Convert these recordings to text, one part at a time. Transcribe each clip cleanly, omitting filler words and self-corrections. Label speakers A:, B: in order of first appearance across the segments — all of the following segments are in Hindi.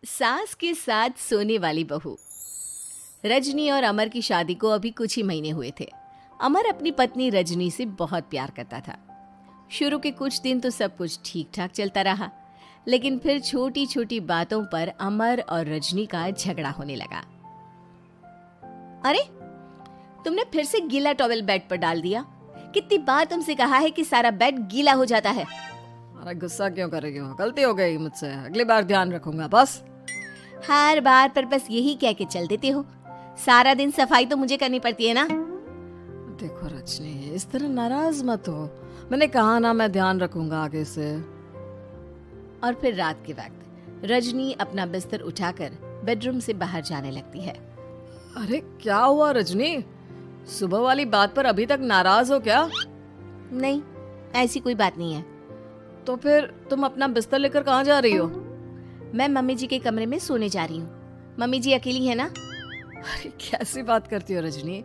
A: सास के साथ सोने वाली बहू। रजनी और अमर की शादी को अभी कुछ ही महीने हुए थे। अमर अपनी पत्नी रजनी से बहुत प्यार करता था। शुरू के कुछ दिन तो सब कुछ ठीक ठाक चलता रहा, लेकिन फिर छोटी छोटी बातों पर अमर और रजनी का झगड़ा होने लगा। अरे, तुमने फिर से गीला टॉवेल बेड पर डाल दिया। कितनी बार तुमसे कहा है कि सारा बेड गीला हो जाता है।
B: अरे गुस्सा क्यों कर रही हो? गलती हो गई मुझसे, अगली बार ध्यान रखूंगा बस।
A: हर बार पर बस यही कह के चल देते हो। सारा दिन सफाई तो मुझे करनी पड़ती है ना।
B: देखो रजनी, इस तरह नाराज मत हो। मैंने कहा ना, मैं ध्यान रखूंगा आगे से।
A: और फिर रात के वक्त रजनी अपना बिस्तर उठाकर बेडरूम से बाहर जाने लगती है।
B: अरे क्या हुआ रजनी? सुबह वाली बात पर अभी तक नाराज हो क्या?
A: नहीं, ऐसी कोई बात नहीं है।
B: तो फिर तुम अपना बिस्तर लेकर कहाँ जा रही हो?
A: मैं मम्मी जी के कमरे में सोने जा रही हूँ। मम्मी जी अकेली है ना।
B: अरे कैसी बात करती हो रजनी?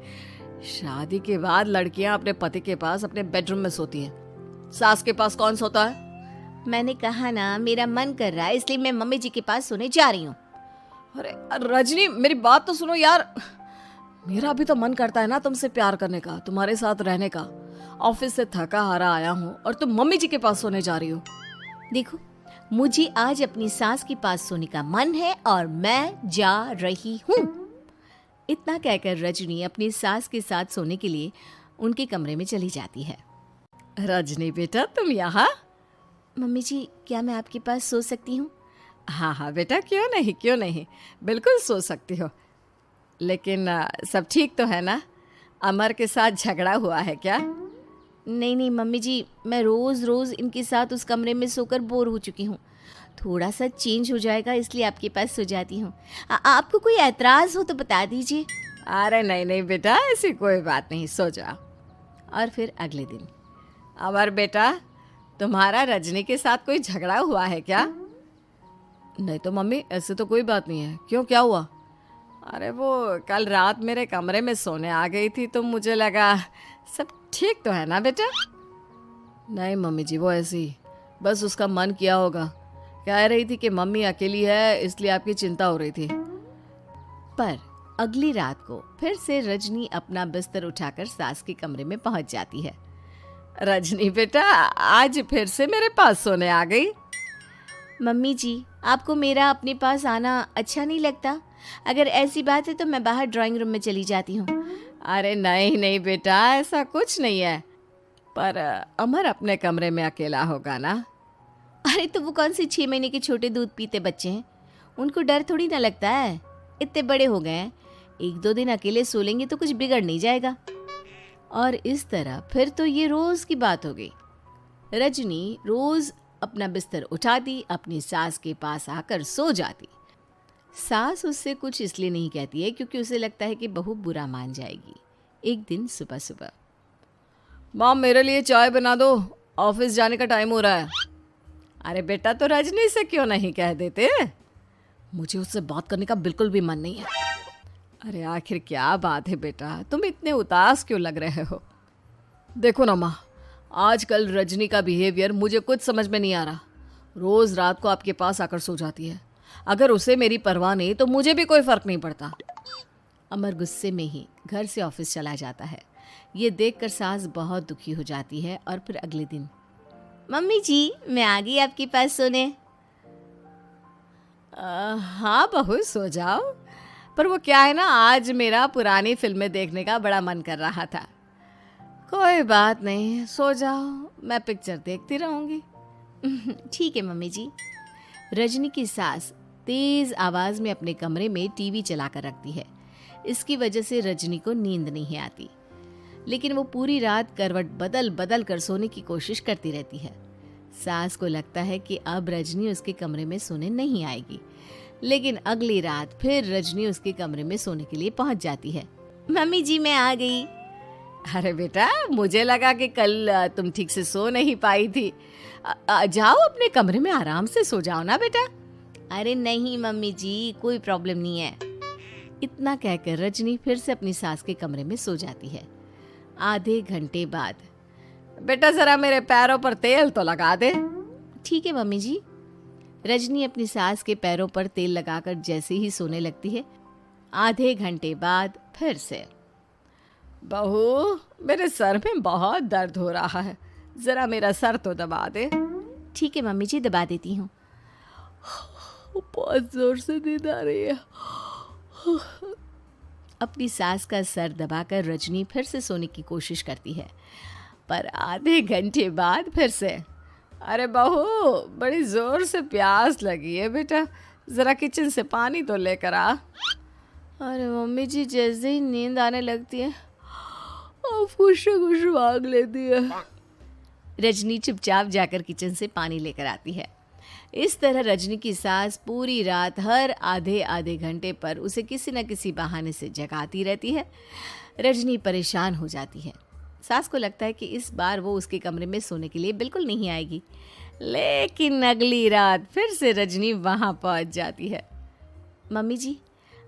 B: शादी के बाद लड़कियां अपने पति के पास अपने बेडरूम में सोती हैं। सास के पास कौन सोता है?
A: मैंने कहा ना, मेरा मन कर रहा है इसलिए मैं मम्मी जी के पास सोने जा रही हूँ।
B: अरे रजनी, मेरी बात तो सुनो यार। मेरा भी तो मन करता है ना तुमसे प्यार करने का, तुम्हारे साथ रहने का। ऑफिस से थका हारा आया हूँ और तुम मम्मी जी के पास सोने जा रही हो।
A: देखो, मुझे आज अपनी सास के पास सोने का मन है और मैं जा रही हूँ। इतना कहकर रजनी अपनी सास के साथ सोने के लिए उनके कमरे में चली जाती है।
B: रजनी बेटा, तुम यहाँ?
A: मम्मी जी, क्या मैं आपके पास सो सकती हूँ?
B: हाँ हाँ बेटा, क्यों नहीं क्यों नहीं, बिल्कुल सो सकती हो। लेकिन सब ठीक तो है ना? अमर के साथ झगड़ा हुआ है क्या?
A: नहीं नहीं मम्मी जी, मैं रोज़ रोज़ इनके साथ उस कमरे में सोकर बोर हो चुकी हूँ। थोड़ा सा चेंज हो जाएगा इसलिए आपके पास सो जाती हूँ। आपको कोई ऐतराज़ हो तो बता दीजिए।
B: अरे नहीं नहीं बेटा, ऐसी कोई बात नहीं, सो जाओ।
A: और फिर अगले दिन।
B: अमर बेटा, तुम्हारा रजनी के साथ कोई झगड़ा हुआ है क्या? नहीं तो मम्मी, ऐसे तो कोई बात नहीं है। क्यों, क्या हुआ? अरे वो कल रात मेरे कमरे में सोने आ गई थी तो मुझे लगा सब ठीक तो है ना बेटा? नहीं मम्मी जी, वो ऐसी बस उसका मन किया होगा। कह रही थी कि मम्मी अकेली है इसलिए आपकी चिंता हो रही थी।
A: पर अगली रात को फिर से रजनी अपना बिस्तर उठाकर सास के कमरे में पहुंच जाती है।
B: रजनी बेटा, आज फिर से मेरे पास सोने आ गई।
A: मम्मी जी, आपको मेरा अपने पास आना अच्छा नहीं लगता? अगर ऐसी बात है तो मैं बाहर ड्राइंग रूम में चली जाती हूँ।
B: अरे नहीं नहीं बेटा, ऐसा कुछ नहीं है। पर अमर अपने कमरे में अकेला होगा ना?
A: अरे तो वो कौन से 6 महीने के छोटे दूध पीते बच्चे हैं, उनको डर थोड़ी ना लगता है। इतने बड़े हो गए हैं, 1-2 दिन अकेले सो लेंगे तो कुछ बिगड़ नहीं जाएगा। और इस तरह फिर तो ये रोज की बात हो गई। रजनी रोज अपना बिस्तर उठाती, अपनी सास के पास आकर सो जाती। सास उससे कुछ इसलिए नहीं कहती है क्योंकि उसे लगता है कि बहू बुरा मान जाएगी। एक दिन सुबह सुबह,
B: माँ मेरे लिए चाय बना दो, ऑफिस जाने का टाइम हो रहा है। अरे बेटा, तो रजनी से क्यों नहीं कह देते? मुझे उससे बात करने का बिल्कुल भी मन नहीं है। अरे आखिर क्या बात है बेटा, तुम इतने उदास क्यों लग रहे हो? देखो ना माँ, आजकल रजनी का बिहेवियर मुझे कुछ समझ में नहीं आ रहा। रोज रात को आपके पास आकर सो जाती है। अगर उसे मेरी परवाह नहीं तो मुझे भी कोई फर्क नहीं पड़ता।
A: अमर गुस्से में ही घर से ऑफिस चला जाता है। ये देखकर सास बहुत दुखी हो जाती है। और फिर अगले दिन, मम्मी जी, मैं आ गई आपके पास सोने।
B: हाँ बहू, सो जाओ। पर वो क्या है ना, आज मेरा पुरानी फिल्में देखने का बड़ा मन कर रहा था। कोई बात नहीं, सो जाओ, मैं पिक्चर देखती रहूंगी।
A: ठीक है मम्मी जी। रजनी की सास तेज आवाज में अपने कमरे में टीवी चलाकर रखती है। इसकी वजह से रजनी को नींद नहीं आती, लेकिन वो पूरी रात करवट बदल बदल कर सोने की कोशिश करती रहती है। सास को लगता है कि अब रजनी उसके कमरे में सोने नहीं आएगी, लेकिन अगली रात फिर रजनी उसके कमरे में सोने के लिए पहुंच जाती है। मम्मी जी, मैं आ गई।
B: अरे बेटा, मुझे लगा कि कल तुम ठीक से सो नहीं पाई थी। जाओ अपने कमरे में आराम से सो जाओ ना बेटा।
A: अरे नहीं मम्मी जी, कोई प्रॉब्लम नहीं है। इतना कहकर रजनी फिर से अपनी सास के कमरे में सो जाती है। आधे घंटे बाद,
B: बेटा जरा मेरे पैरों पर तेल तो लगा दे।
A: ठीक है मम्मी जी। रजनी अपनी सास के पैरों पर तेल लगाकर जैसे ही सोने लगती है, आधे घंटे बाद फिर से।
B: बहू, मेरे सर में बहुत दर्द हो रहा है, जरा मेरा सर तो दबा दे।
A: ठीक है मम्मी जी, दबा देती हूँ।
B: बहुत जोर से नींद आ रही है।
A: अपनी सास का सर दबाकर रजनी फिर से सोने की कोशिश करती है, पर आधे घंटे बाद फिर से।
B: अरे बहू, बड़ी जोर से प्यास लगी है बेटा, जरा किचन से पानी तो लेकर आ।
A: अरे मम्मी जी, जैसे ही नींद आने लगती है
B: कुछ मांग लेती है।
A: रजनी चुपचाप जाकर किचन से पानी लेकर आती है। इस तरह रजनी की सास पूरी रात हर आधे आधे घंटे पर उसे किसी न किसी बहाने से जगाती रहती है। रजनी परेशान हो जाती है। सास को लगता है कि इस बार वो उसके कमरे में सोने के लिए बिल्कुल नहीं आएगी, लेकिन अगली रात फिर से रजनी वहाँ पहुँच जाती है। मम्मी जी,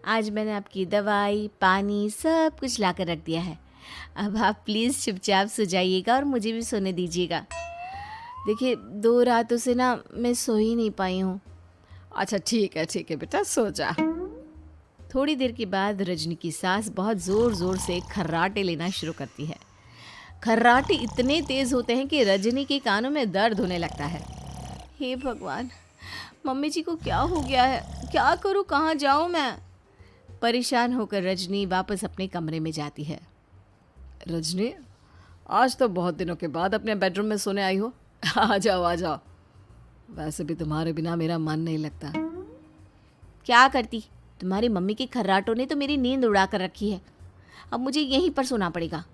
A: आज मैंने आपकी दवाई, पानी सब कुछ लाकर रख दिया है। अब आप प्लीज़ चुपचाप सो जाइएगा और मुझे भी सोने दीजिएगा। देखिए, 2 रातों से ना मैं सो ही नहीं पाई हूँ।
B: अच्छा ठीक है बेटा, सो जा।
A: थोड़ी देर के बाद रजनी की सास बहुत ज़ोर ज़ोर से खर्राटे लेना शुरू करती है। खर्राटे इतने तेज़ होते हैं कि रजनी के कानों में दर्द होने लगता है। हे भगवान, मम्मी जी को क्या हो गया है? क्या करूँ, कहाँ जाऊँ मैं? परेशान होकर रजनी वापस अपने कमरे में जाती है।
B: रजनी, आज तो बहुत दिनों के बाद अपने बेडरूम में सोने आई हो। आ जाओ। वैसे भी तुम्हारे बिना मेरा मन नहीं लगता।
A: क्या करती, तुम्हारी मम्मी के खर्राटों ने तो मेरी नींद उड़ा कर रखी है। अब मुझे यहीं पर सोना पड़ेगा।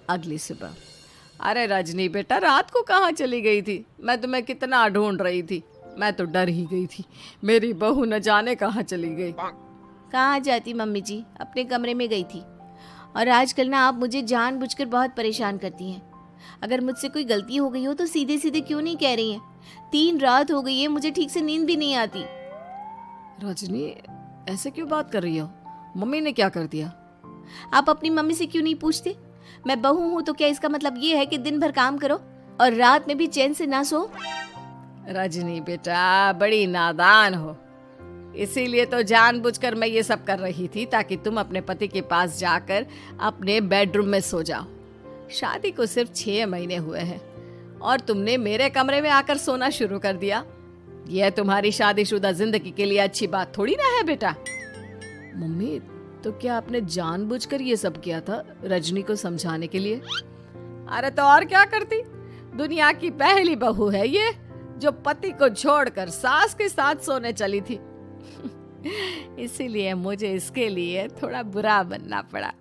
B: अगली सुबह। अरे रजनी बेटा, रात को कहाँ चली गई थी? मैं तुम्हें कितना ढूंढ रही थी, मैं तो डर ही गई थी। मेरी बहू न जाने कहाँ चली गई।
A: कहाँ जाती मम्मी जी, अपने कमरे में गई थी। और आजकल ना आप मुझे जानबूझकर बहुत परेशान करती हैं। अगर मुझसे कोई गलती हो गई हो तो सीधे सीधे क्यों नहीं कह रही हैं? 3 रात हो गई है, मुझे ठीक से नींद भी नहीं आती।
B: रजनी, ऐसे क्यों बात कर रही हो? मम्मी ने क्या कर दिया?
A: आप अपनी मम्मी से क्यों नहीं पूछते? मैं बहू हूँ तो क्या इसका मतलब ये है कि दिन भर काम करो और रात में भी चैन से ना सो?
B: रजनी बेटा, बड़ी नादान हो। इसीलिए तो जानबूझकर मैं ये सब कर रही थी, ताकि तुम अपने पति के पास जाकर अपने बेडरूम में सो जाओ। शादी को सिर्फ 6 महीने हुए हैं और तुमने मेरे कमरे में आकर सोना शुरू कर दिया। यह तुम्हारी शादीशुदा जिंदगी के लिए अच्छी बात थोड़ी ना है बेटा। मम्मी, तो क्या आपने जानबूझकर ये सब किया था रजनी को समझाने के लिए? अरे तो और क्या करती? दुनिया की पहली बहू है ये, जो पति को छोड़कर सास के साथ सोने चली थी। इसीलिए मुझे इसके लिए थोड़ा बुरा बनना पड़ा।